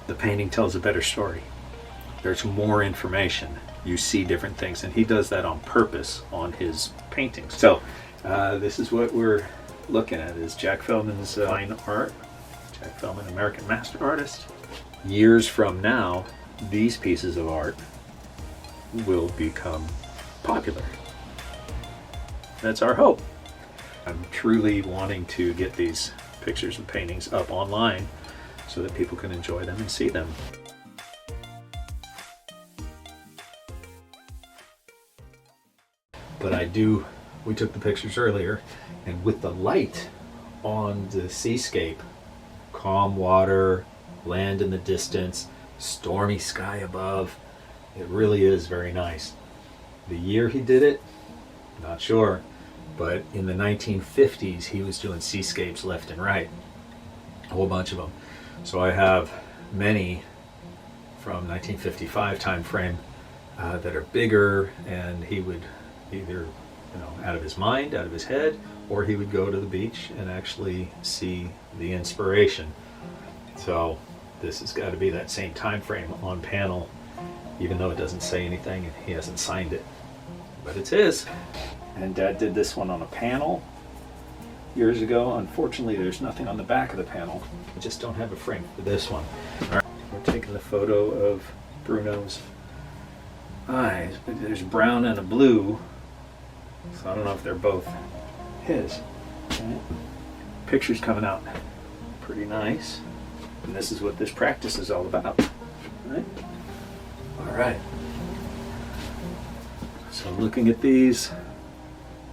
the painting tells a better story. There's more information. You see different things, and he does that on purpose on his paintings. So this is what we're looking at, is Jack Feldman's fine art. Jack Feldman, American master artist. Years from now, these pieces of art will become popular. That's our hope. I'm truly wanting to get these pictures and paintings up online so that people can enjoy them and see them. But we took the pictures earlier, and with the light on the seascape, calm water, land in the distance, stormy sky above, it really is very nice. The year he did it, not sure, but in the 1950s he was doing seascapes left and right, a whole bunch of them. So I have many from 1955 time frame that are bigger, and he would either, out of his mind, out of his head, or he would go to the beach and actually see the inspiration. So this has got to be that same time frame on panel, even though it doesn't say anything and he hasn't signed it, but it's his. And Dad did this one on a panel years ago. Unfortunately, there's nothing on the back of the panel. I just don't have a frame for this one. All right, we're taking the photo of Bruno's eyes, but there's brown and a blue, so I don't know if they're both his. Right. Picture's coming out pretty nice, and this is what this practice is all about. Right? All right. So looking at these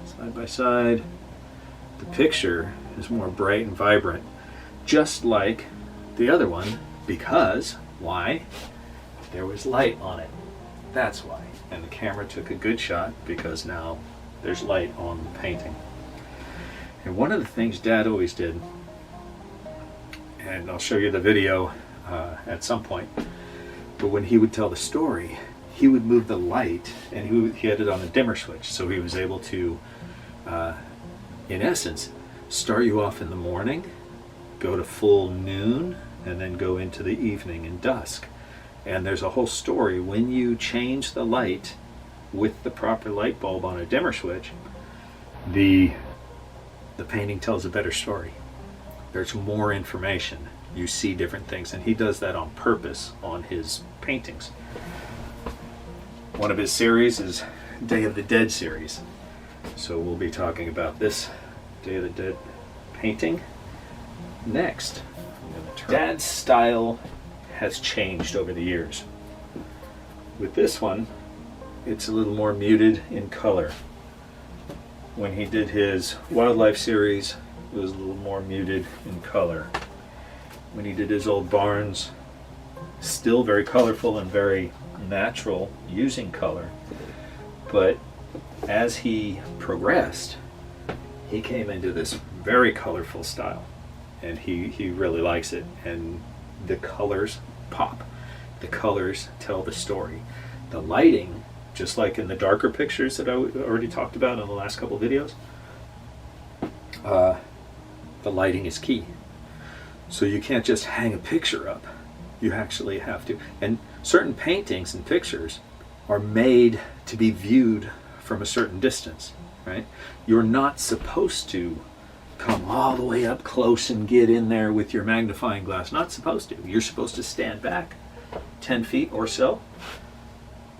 side by side, the picture is more bright and vibrant, just like the other one, because why? There was light on it. That's why. And the camera took a good shot because now there's light on the painting. And one of the things Dad always did, and I'll show you the video at some point, but when he would tell the story, he would move the light, and he had it on a dimmer switch, so he was able to, in essence, start you off in the morning, go to full noon, and then go into the evening and dusk. And there's a whole story. When you change the light with the proper light bulb on a dimmer switch, the painting tells a better story. There's more information. You see different things, and he does that on purpose on his paintings. One of his series is Day of the Dead series. So we'll be talking about this Day of the Dead painting next. Dad's style has changed over the years. With this one, it's a little more muted in color. When he did his wildlife series, it was a little more muted in color. When he did his old barns, still very colorful and very natural using color. But as he progressed, he came into this very colorful style, and he really likes it. And the colors pop. The colors tell the story. The lighting, just like in the darker pictures that I already talked about in the last couple of videos, the lighting is key. So you can't just hang a picture up. You actually have to. And certain paintings and pictures are made to be viewed from a certain distance, right? You're not supposed to come all the way up close and get in there with your magnifying glass. Not supposed to. You're supposed to stand back 10 feet or so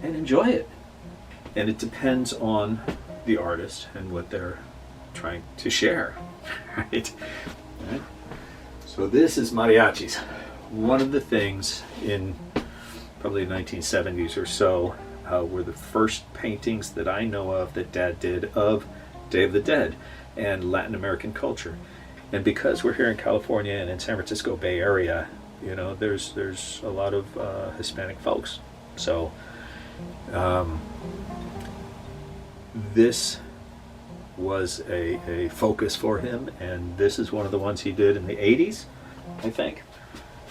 and enjoy it. And it depends on the artist and what they're trying to share, right? So this is mariachis. One of the things in probably the 1970s or so were the first paintings that I know of that Dad did of Day of the Dead and Latin American culture. And because we're here in California and in San Francisco Bay Area, there's a lot of Hispanic folks. So this was a focus for him, and this is one of the ones he did in the 80s, I think.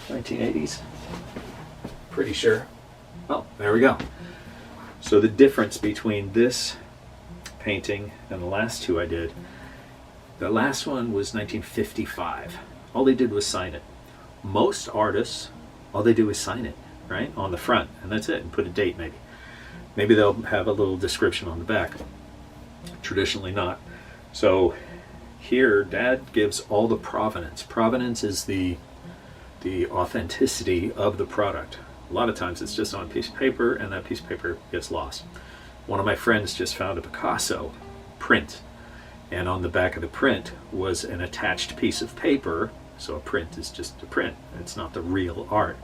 1980s. Pretty sure. Oh, there we go. So the difference between this painting and the last two I did, the last one was 1955. All they did was sign it. Most artists All they do is sign it, right, on the front, and that's it, and put a date maybe. Maybe they'll have a little description on the back. Traditionally not. So here, Dad gives all the provenance. Provenance is the authenticity of the product. A lot of times it's just on a piece of paper, and that piece of paper gets lost. One of my friends just found a Picasso print, and on the back of the print was an attached piece of paper. So a print is just a print. It's not the real art.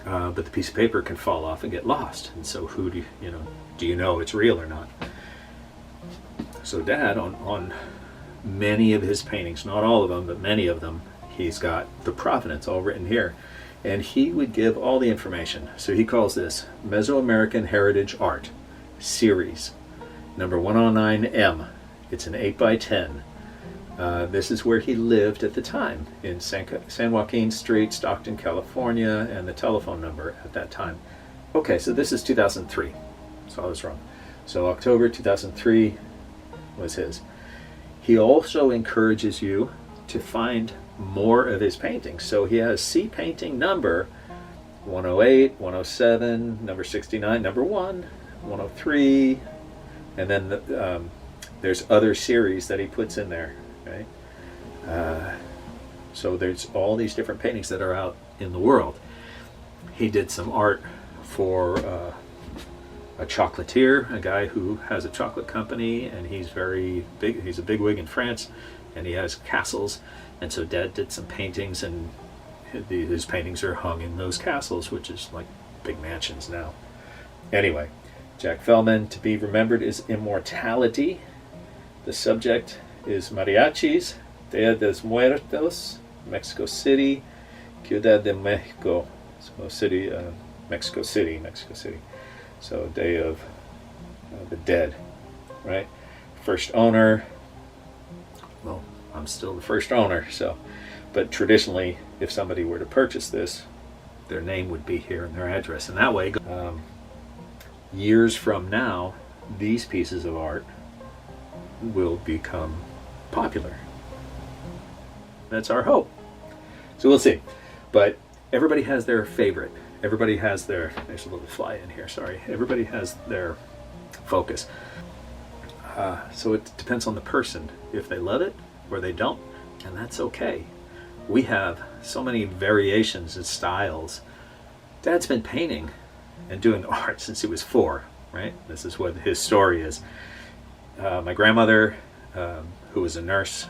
But the piece of paper can fall off and get lost. And so who do you know it's real or not? So Dad, on many of his paintings, not all of them, but many of them, he's got the provenance all written here. And he would give all the information. So he calls this Mesoamerican Heritage Art Series, number 109M. It's an 8x10. This is where he lived at the time, in San Joaquin Street, Stockton, California, and the telephone number at that time. Okay, so this is 2003. So I was wrong. So October 2003 was his. He also encourages you to find more of his paintings. So he has C painting number 108, 107, number 69, number 1, 103, and then there's other series that he puts in there. Right? So there's all these different paintings that are out in the world. He did some art for a chocolatier, a guy who has a chocolate company, and he's very big. He's a bigwig in France, and he has castles. And so Dad did some paintings, and his paintings are hung in those castles, which is like big mansions now. Anyway, Jack Feldman, to be remembered is immortality. The subject is mariachis, Dia de los Muertos, Mexico City, Ciudad de Mexico, Mexico City. So Day of the Dead, right? First owner, well, I'm still the first owner, so, but traditionally, if somebody were to purchase this, their name would be here and their address, and that way, years from now, these pieces of art will become popular. That's our hope. So we'll see. But everybody has their favorite. Everybody has their, there's a little fly in here, sorry. Everybody has their focus. So it depends on the person, if they love it or they don't, and that's okay. We have so many variations and styles. Dad's been painting and doing art since he was 4, right? This is what his story is. My grandmother, who was a nurse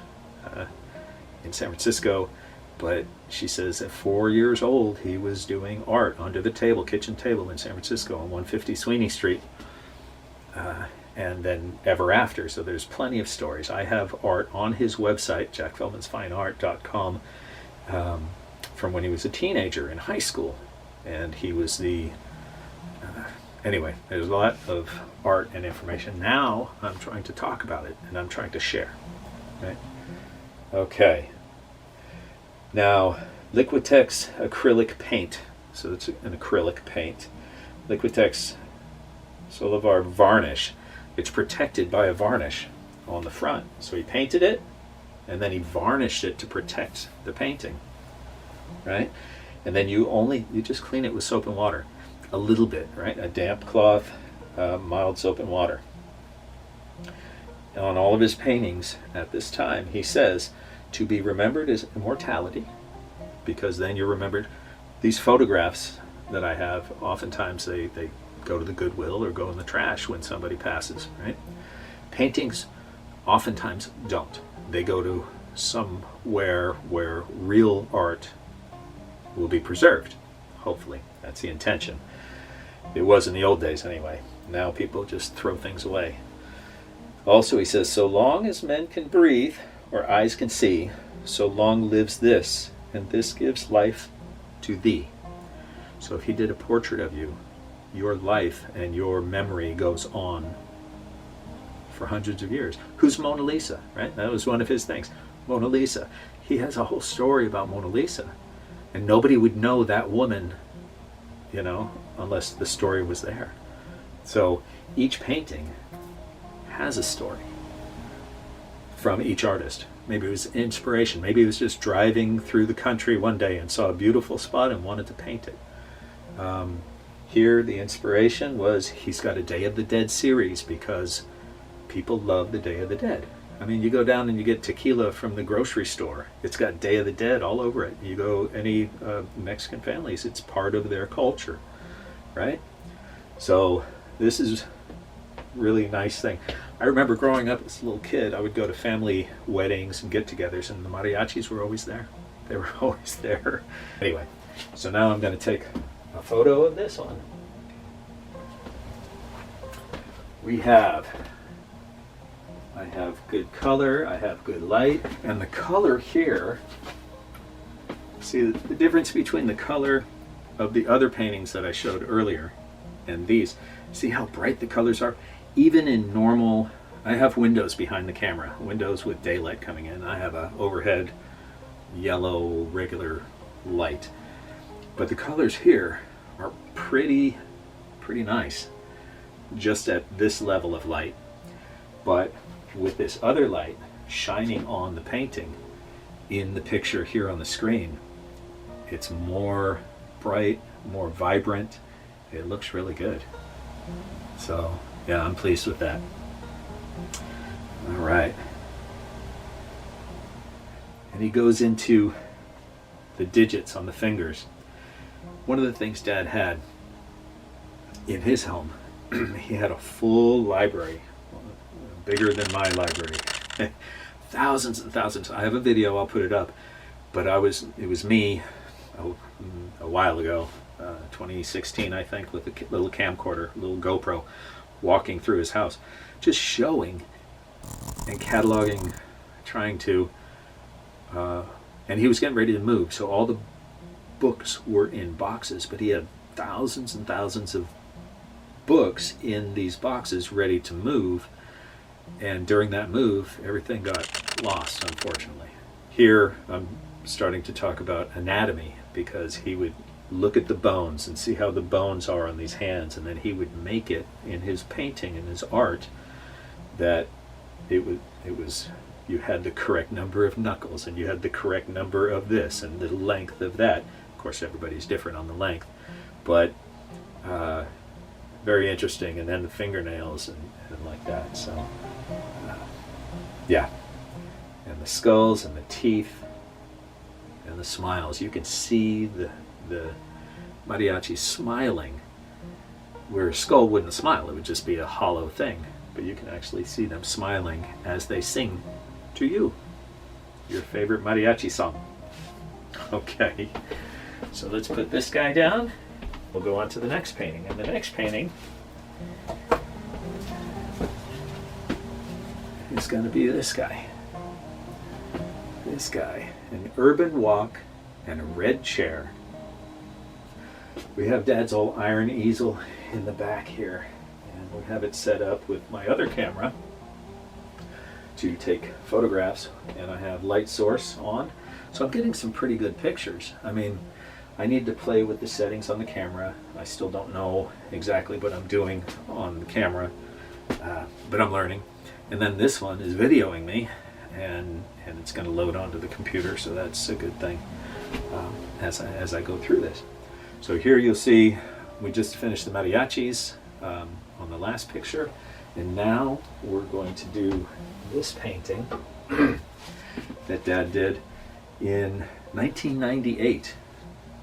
in San Francisco, but she says at 4 years old he was doing art under the table, kitchen table in San Francisco on 150 Sweeney Street, and then ever after. So there's plenty of stories. I have art on his website, JackFeldman'sFineArt.com, from when he was a teenager in high school, and he was the anyway, there's a lot of art and information. Now I'm trying to talk about it, and I'm trying to share. Right? Okay. Now, Liquitex acrylic paint. So it's an acrylic paint. Liquitex Solivar varnish. It's protected by a varnish on the front. So he painted it, and then he varnished it to protect the painting. Right? And then you just clean it with soap and water. A little bit, right? A damp cloth, mild soap and water. On all of his paintings at this time, he says, to be remembered is immortality, because then you're remembered. These photographs that I have, oftentimes they go to the Goodwill or go in the trash when somebody passes, right? Paintings oftentimes don't. They go to somewhere where real art will be preserved, hopefully. That's the intention. It was in the old days anyway. Now people just throw things away. Also, he says, so long as men can breathe or eyes can see, so long lives this, and this gives life to thee. So if he did a portrait of you, your life and your memory goes on for hundreds of years. Who's Mona Lisa, right? That was one of his things. Mona Lisa. He has a whole story about Mona Lisa, and nobody would know that woman, unless the story was there. So each painting has a story. from each artist. Maybe it was inspiration. Maybe he was just driving through the country one day and saw a beautiful spot and wanted to paint it. Here, the inspiration was he's got a Day of the Dead series because people love the Day of the Dead. I mean, you go down and you get tequila from the grocery store. It's got Day of the Dead all over it. You go any Mexican families, it's part of their culture, right? So this is really nice thing. I remember growing up as a little kid, I would go to family weddings and get-togethers, and the mariachis were always there. They were always there. Anyway, so now I'm going to take a photo of this one. I have good color, I have good light, and the color here, see the difference between the color of the other paintings that I showed earlier and these. See how bright the colors are? Even in normal, I have windows behind the camera, windows with daylight coming in. I have a overhead yellow regular light. But the colors here are pretty nice, just at this level of light. But with this other light shining on the painting in the picture here on the screen, it's more bright, more vibrant. It looks really good. So yeah, I'm pleased with that. All right. And he goes into the digits on the fingers. One of the things Dad had in his home, he had a full library, bigger than my library. Thousands and thousands. I have a video, I'll put it up. But it was me a while ago, 2016 I think, with a little camcorder, a little GoPro, walking through his house, just showing and cataloging, trying to, and he was getting ready to move, so all the books were in boxes, but he had thousands and thousands of books in these boxes ready to move, and during that move everything got lost, unfortunately. Here I'm starting to talk about anatomy, because he would look at the bones and see how the bones are on these hands, and then he would make it in his painting, in his art, that it was you had the correct number of knuckles, and you had the correct number of this, and the length of that. Of course, everybody's different on the length, but very interesting. And then the fingernails and like that. So yeah, and the skulls and the teeth and the smiles. You can see the mariachi smiling, where a skull wouldn't smile, it would just be a hollow thing. But you can actually see them smiling as they sing to you your favorite mariachi song. Okay, so let's put this guy down. We'll go on to the next painting. And the next painting is going to be this guy. This guy, an urban walk and a red chair. We have Dad's old iron easel in the back here, and we have it set up with my other camera to take photographs, and I have light source on, so I'm getting some pretty good pictures. I mean, I need to play with the settings on the camera. I still don't know exactly what I'm doing on the camera, but I'm learning. And then this one is videoing me, and it's going to load onto the computer, so that's a good thing as I go through this. So here you'll see we just finished the mariachis on the last picture, and now we're going to do this painting that Dad did in 1998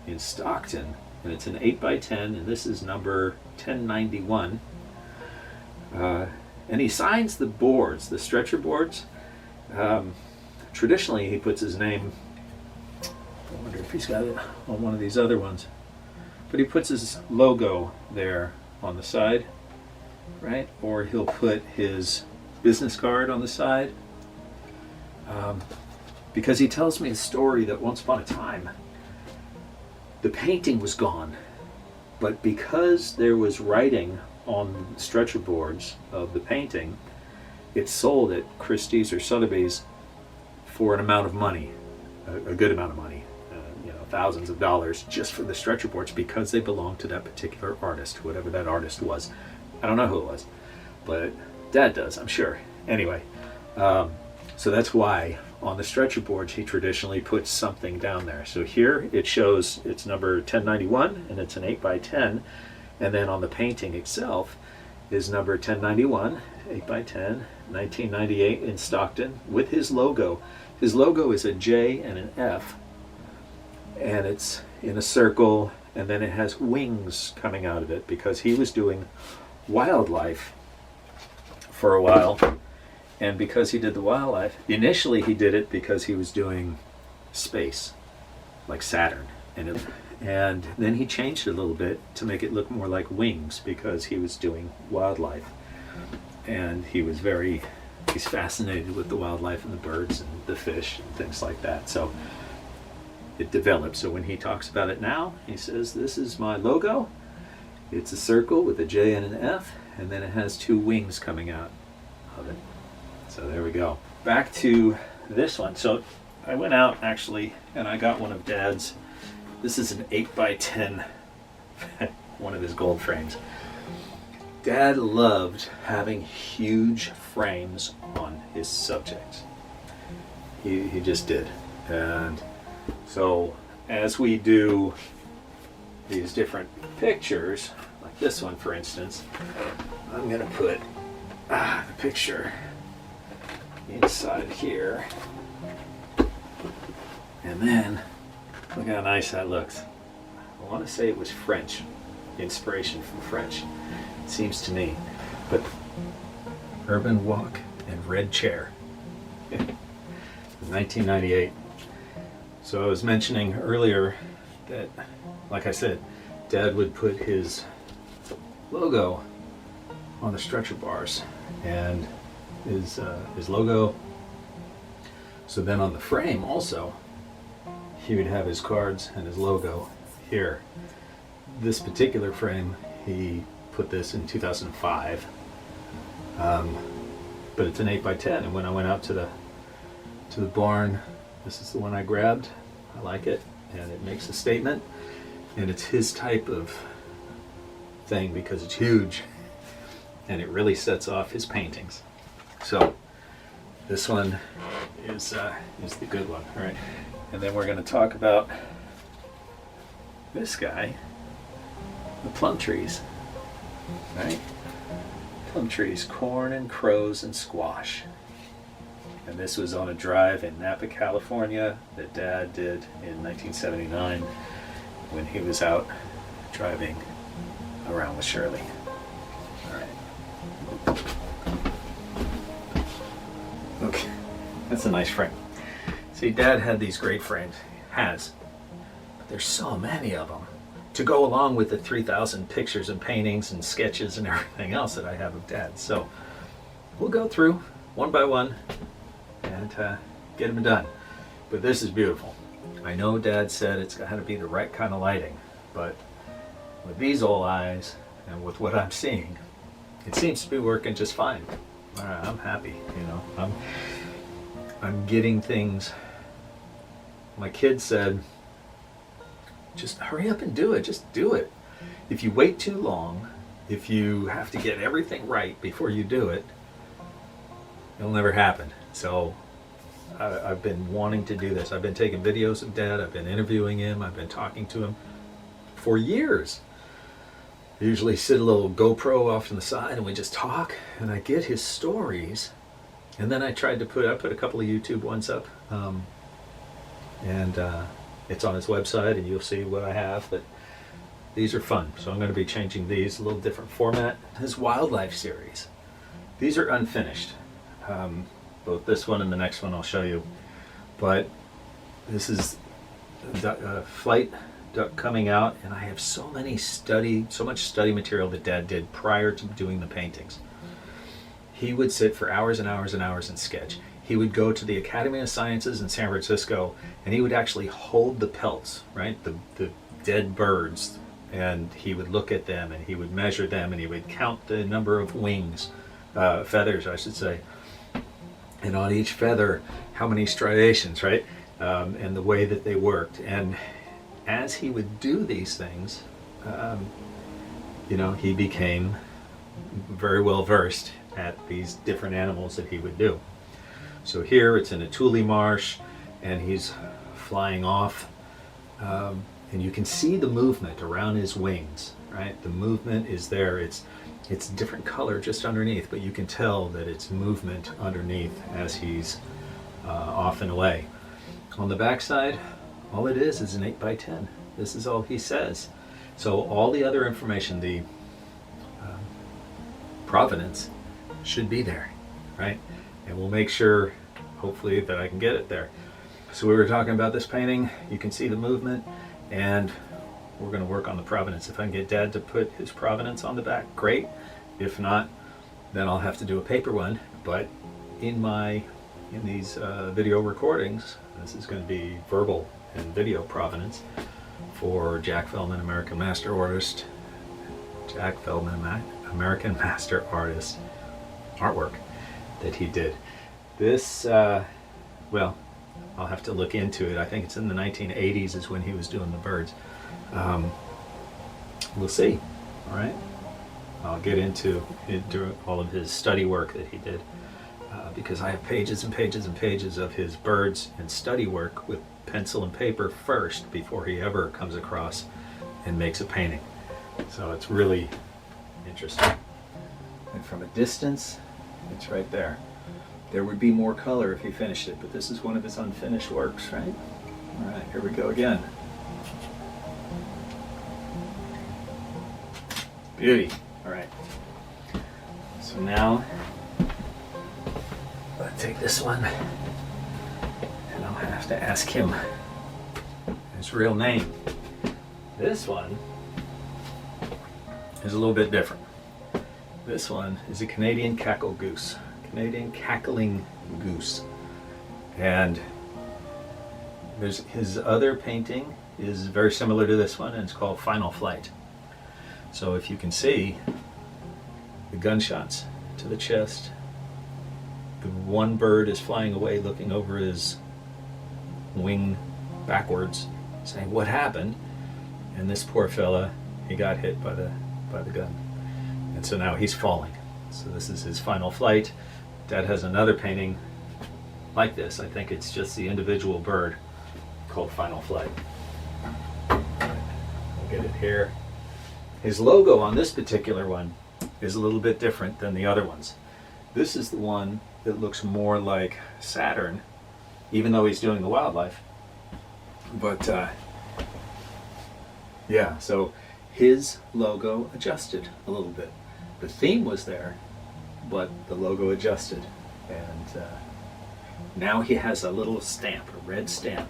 in Stockton, and it's an 8x10, and this is number 1091. And he signs the boards, the stretcher boards. Traditionally he puts his name, I wonder if he's got it on one of these other ones, but he puts his logo there on the side, right? Or he'll put his business card on the side, because he tells me a story that once upon a time the painting was gone, but because there was writing on the stretcher boards of the painting, it sold at Christie's or Sotheby's for an amount of money, a good amount of money, thousands of dollars, just for the stretcher boards, because they belonged to that particular artist, whatever that artist was. I don't know who it was, but Dad does, I'm sure. Anyway, So that's why on the stretcher boards he traditionally puts something down there. So here it shows it's number 1091 and it's an 8x10, and then on the painting itself is number 1091, 8x10, 1998 in Stockton with his logo. His logo is a J and an F, and it's in a circle, and then it has wings coming out of it because he was doing wildlife for a while. And because he did the wildlife, initially he did it because he was doing space, like Saturn. And then he changed it a little bit to make it look more like wings because he was doing wildlife. And he's fascinated with the wildlife and the birds and the fish and things like that. So it developed. So when he talks about it now, he says, this is my logo. It's a circle with a J and an F, and then it has two wings coming out of it. So there we go. Back to this one. So I went out actually and I got one of Dad's. This is an 8x10, one of his gold frames. Dad loved having huge frames on his subjects. He just did. And so as we do these different pictures, like this one for instance, I'm going to put the picture inside here, and then look how nice that looks. I want to say it was French, inspiration from French, it seems to me. But urban walk and red chair, 1998. So I was mentioning earlier that, like I said, Dad would put his logo on the stretcher bars and his logo. So then on the frame also, he would have his cards and his logo here. This particular frame, he put this in 2005, but it's an 8x10. And when I went out to the barn, this is the one I grabbed. I like it, and it makes a statement, and it's his type of thing because it's huge, and it really sets off his paintings. So this one is the good one, all right? And then we're going to talk about this guy, the plum trees, right? Plum trees, corn and crows and squash. And this was on a drive in Napa, California that Dad did in 1979 when he was out driving around with Shirley. All right. Okay, that's a nice frame. See, Dad had these great frames. But there's so many of them to go along with the 3,000 pictures and paintings and sketches and everything else that I have of Dad. So we'll go through one by one and get them done. But this is beautiful. I know Dad said it's got to be the right kind of lighting, but with these old eyes and with what I'm seeing, it seems to be working just fine. All right, I'm happy, you know. I'm getting things. My kid said, just hurry up and do it. Just do it. If you wait too long, if you have to get everything right before you do it, it'll never happen. So I've been wanting to do this. I've been taking videos of Dad. I've been interviewing him. I've been talking to him for years. I usually sit a little GoPro off to the side and we just talk, and I get his stories. And then I put a couple of YouTube ones up, and it's on his website, and you'll see what I have. But these are fun, so I'm going to be changing these a little different format. His wildlife series, these are unfinished. Both this one and the next one I'll show you. But this is flight duck coming out, and I have so much study material that Dad did prior to doing the paintings. He would sit for hours and hours and hours and sketch. He would go to the Academy of Sciences in San Francisco, and he would actually hold the pelts, right? The dead birds, and he would look at them, and he would measure them, and he would count the number of wings, feathers, I should say. And on each feather, how many striations, right? And the way that they worked. And as he would do these things, he became very well versed at these different animals that he would do. So here it's in a tule marsh, and he's flying off, and you can see the movement around his wings, right? The movement is there. It's a different color just underneath, but you can tell that it's movement underneath as he's off and away. On the back side, all it is an 8x10. This is all he says. So all the other information, the provenance, should be there, right? And we'll make sure, hopefully, that I can get it there. So we were talking about this painting. You can see the movement, and we're going to work on the provenance. If I can get Dad to put his provenance on the back, great. If not, then I'll have to do a paper one. But in these video recordings, this is going to be verbal and video provenance for Jack Feldman, American Master Artist, Jack Feldman, American Master Artist artwork that he did. This, well, I'll have to look into it. I think it's in the 1980s is when he was doing the birds. We'll see. All right. I'll get into all of his study work that he did, because I have pages and pages and pages of his birds and study work with pencil and paper first before he ever comes across and makes a painting. So it's really interesting. And from a distance, it's right there. There would be more color if he finished it, but this is one of his unfinished works, right? All right, here we go again. Beauty. All right. So now, I'll take this one, and I'll have to ask him his real name. This one is a little bit different. This one is a Canadian cackle goose. Canadian cackling goose. And there's his other painting is very similar to this one, and it's called Final Flight. So if you can see the gunshots to the chest, the one bird is flying away looking over his wing backwards saying, "What happened?" And this poor fella, he got hit by the gun. And so now he's falling. So this is his final flight. Dad has another painting like this. I think it's just the individual bird called Final Flight. We'll get it here. His logo on this particular one is a little bit different than the other ones. This is the one that looks more like Saturn, even though he's doing the wildlife. But yeah, so his logo adjusted a little bit. The theme was there, but the logo adjusted. And now he has a little stamp, a red stamp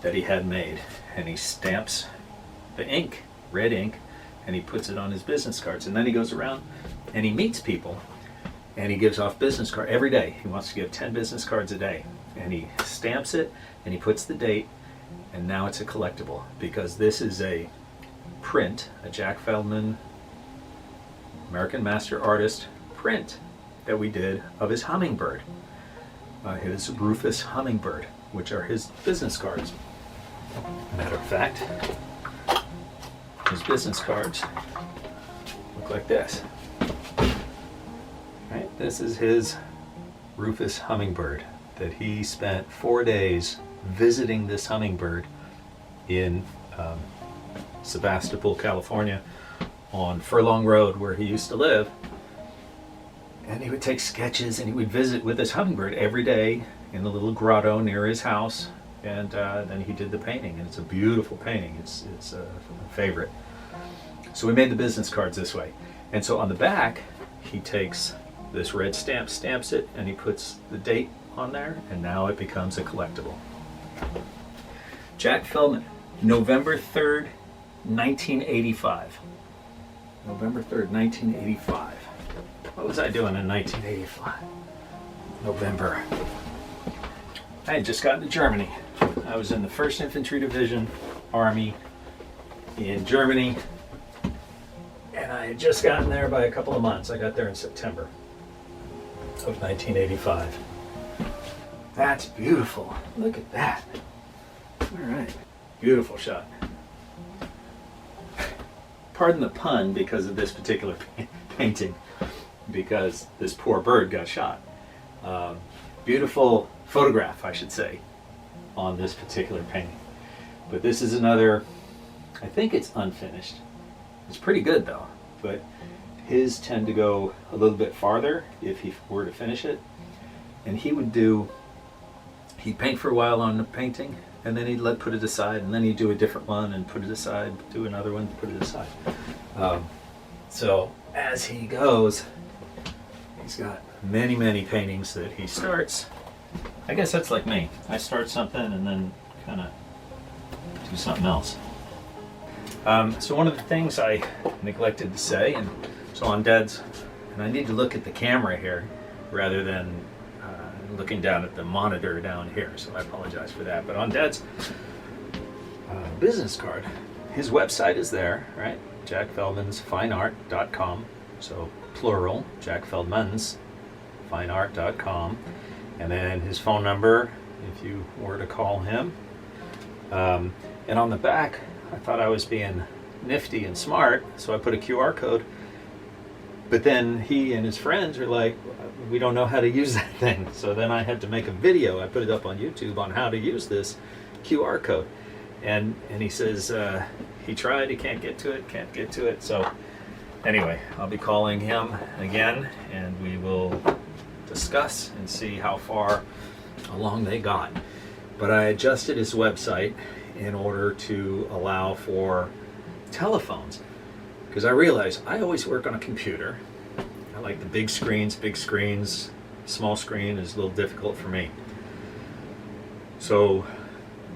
that he had made. And he stamps the ink, red ink, and he puts it on his business cards. And then he goes around and he meets people and he gives off business cards every day. He wants to give 10 business cards a day. And he stamps it and he puts the date, and now it's a collectible because this is a print, a Jack Feldman, American Master Artist print that we did of his hummingbird, his Rufus hummingbird, which are his business cards. Matter of fact, his business cards look like this. Right? This is his Rufus hummingbird that he spent 4 days visiting this hummingbird in Sebastopol, California, on Furlong Road where he used to live. And he would take sketches and he would visit with this hummingbird every day in the little grotto near his house. And then he did the painting, and it's a beautiful painting. It's a favorite. So we made the business cards this way. And so on the back, he takes this red stamp, stamps it, and he puts the date on there, and now it becomes a collectible. Jack Feldman, November 3rd, 1985. November 3rd, 1985. What was I doing in 1985? November. I had just gotten to Germany. I was in the 1st Infantry Division, Army, in Germany, and I had just gotten there by a couple of months. I got there in September of 1985. That's beautiful. Look at that. All right. Beautiful shot. Pardon the pun because of this particular painting, because this poor bird got shot. beautiful photograph, I should say, on this particular painting. But this is another, I think it's unfinished. It's pretty good though, but his tend to go a little bit farther if he were to finish it. And he'd paint for a while on the painting, and then he'd put it aside, and then he'd do a different one and put it aside, do another one, put it aside. So as he goes, he's got many, many paintings that he starts. I guess that's like me. I start something and then kind of do something else. So one of the things I neglected to say, and so on Dad's, and I need to look at the camera here rather than looking down at the monitor down here, so I apologize for that. But on Dad's business card, his website is there, right? JackFeldman'sFineArt.com, so plural, JackFeldman'sFineArt.com, and then his phone number if you were to call him. And on the back, I thought I was being nifty and smart, so I put a QR code. But then he and his friends are like, we don't know how to use that thing. So then I had to make a video. I put it up on YouTube on how to use this QR code. And he says he tried, he can't get to it. So anyway, I'll be calling him again, and we will discuss and see how far along they got. But I adjusted his website in order to allow for telephones, because I realized I always work on a computer. I like the big screens. Small screen is a little difficult for me. So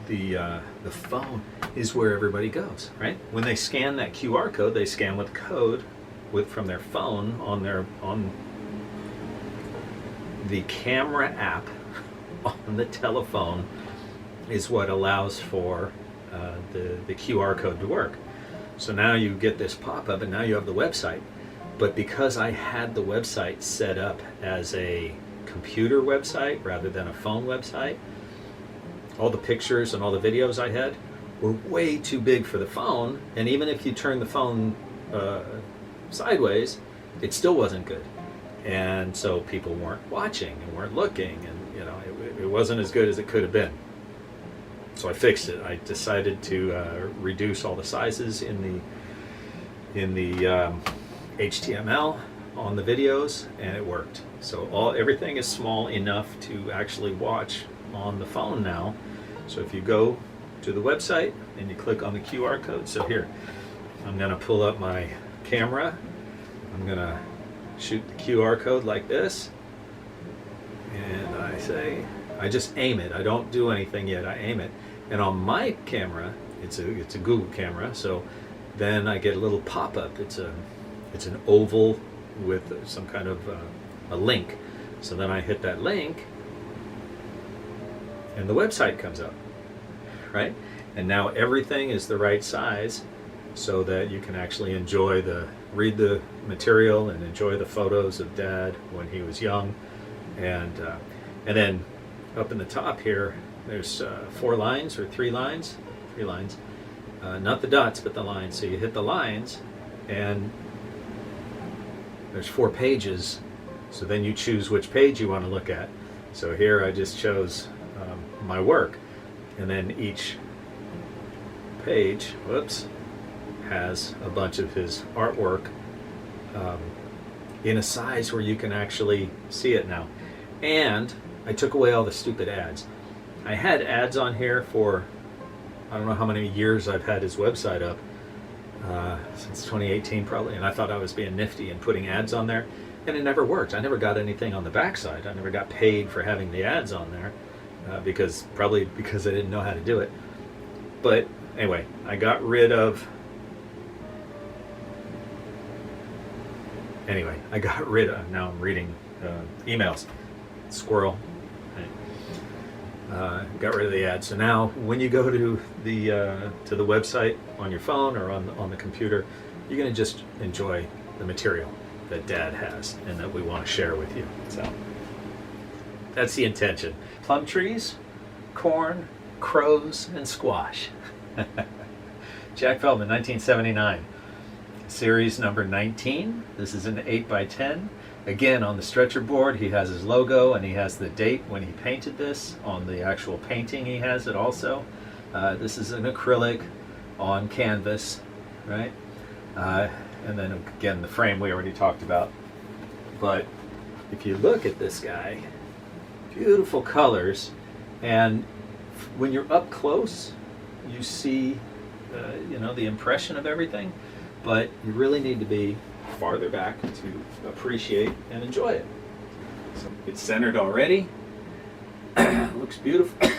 the phone is where everybody goes, right? When they scan that QR code, they scan with code from their phone on the camera app on the telephone is what allows for the QR code to work. So now you get this pop-up, and now you have the website. But because I had the website set up as a computer website rather than a phone website, all the pictures and all the videos I had were way too big for the phone. And even if you turn the phone sideways, it still wasn't good. And so people weren't watching and weren't looking, and it wasn't as good as it could have been. So I fixed it. I decided to reduce all the sizes in the HTML on the videos, and it worked. So everything is small enough to actually watch on the phone now. So if you go to the website and you click on the QR code, so here, I'm going to pull up my camera. I'm going to shoot the QR code like this, and I just aim it. I don't do anything yet. I aim it. And on my camera, it's a Google camera, so then I get a little pop-up. It's an oval with some kind of a link. So then I hit that link, and the website comes up, right? And now everything is the right size so that you can actually read the material and enjoy the photos of Dad when he was young. And then up in the top here, there's 4 lines or 3 lines, not the dots, but the lines. So you hit the lines, and there's 4 pages. So then you choose which page you want to look at. So here I just chose my work, and then each page, has a bunch of his artwork in a size where you can actually see it now. And I took away all the stupid ads. I had ads on here for, I don't know how many years I've had his website up, since 2018 probably, and I thought I was being nifty and putting ads on there, and it never worked. I never got anything on the backside. I never got paid for having the ads on there, because I didn't know how to do it. But anyway, I got rid of now I'm reading emails. Squirrel. Got rid of the ads. So now when you go to the website on your phone or on the computer, you're going to just enjoy the material that Dad has and that we want to share with you. So that's the intention. Plum trees, corn, crows, and squash. Jack Feldman, 1979. Series number 19. This is an 8x10. Again, on the stretcher board, he has his logo and he has the date when he painted this. On the actual painting, he has it also. This is an acrylic on canvas, right? And then again, the frame we already talked about. But if you look at this guy, beautiful colors, and when you're up close, you see, you know, the impression of everything. But you really need to be farther back to appreciate and enjoy it. So it's centered already. Looks beautiful. I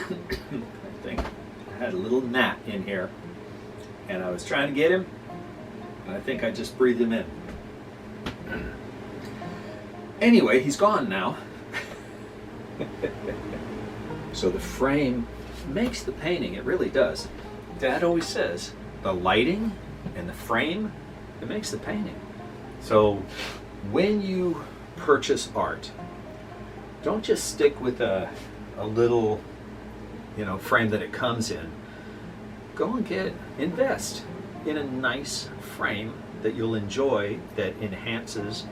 think I had a little gnat in here, and I was trying to get him, and I think I just breathed him in. Anyway, he's gone now. So the frame makes the painting, it really does. Dad always says, the lighting and the frame, it makes the painting. So when you purchase art, don't just stick with a little, you know, frame that it comes in. Go and invest in a nice frame that you'll enjoy, that enhances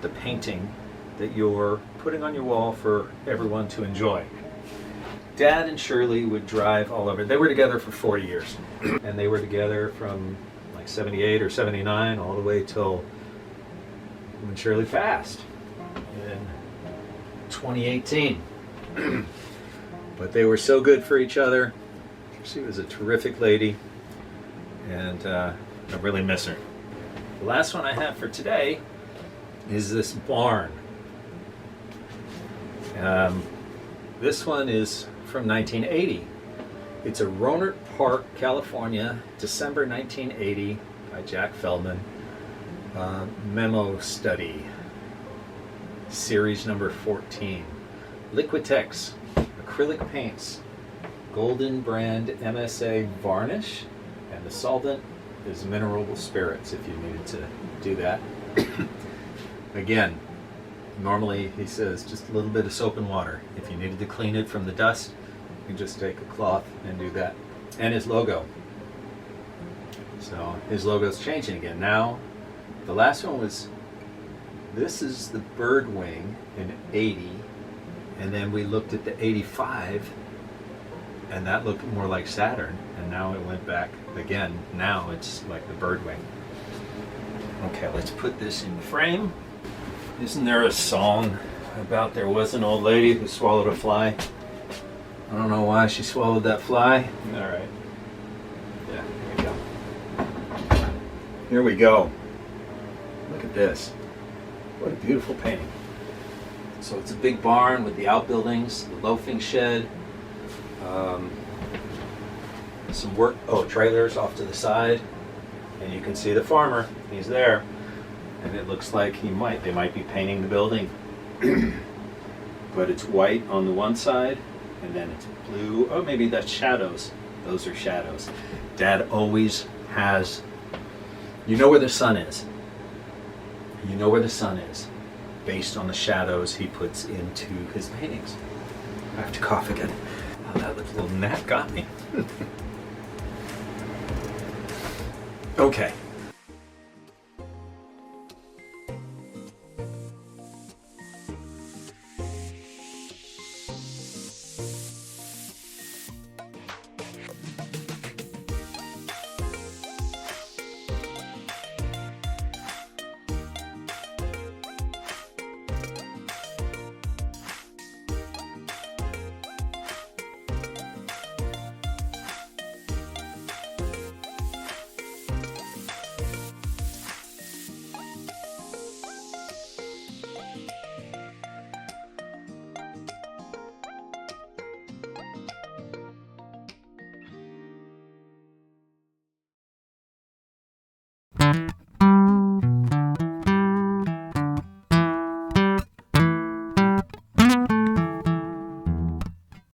the painting that you're putting on your wall for everyone to enjoy. Dad and Shirley would drive all over. They were together for 40 years. And they were together from like 78 or 79 all the way till when Shirley passed in 2018. But they were so good for each other. She was a terrific lady, and I really miss her. The last one I have for today is this barn. This one is from 1980. It's a Rohnert Park, California, December 1980 by Jack Feldman. Memo study, series number 14. Liquitex, acrylic paints, Golden brand MSA varnish, and the solvent is mineral spirits if you needed to do that. Again, normally he says just a little bit of soap and water. If you needed to clean it from the dust, you can just take a cloth and do that. And his logo. So his logo's changing again. Now, the last one was, this is the bird wing in 80, and then we looked at the 85, and that looked more like Saturn, and now it went back again. Now it's like the bird wing. Okay, let's put this in the frame. Isn't there a song about there was an old lady who swallowed a fly? I don't know why she swallowed that fly. All right. Yeah, here we go. Here we go. Look at this. What a beautiful painting. So it's a big barn with the outbuildings, the loafing shed, some trailers off to the side, and you can see the farmer. He's there, and it looks like they might be painting the building. But it's white on the one side, and then it's blue. Oh, maybe that's shadows. Those are shadows. Dad always has, you know where the sun is. You know where the sun is, based on the shadows he puts into his paintings. I have to cough again. Oh, that little gnat got me. Okay.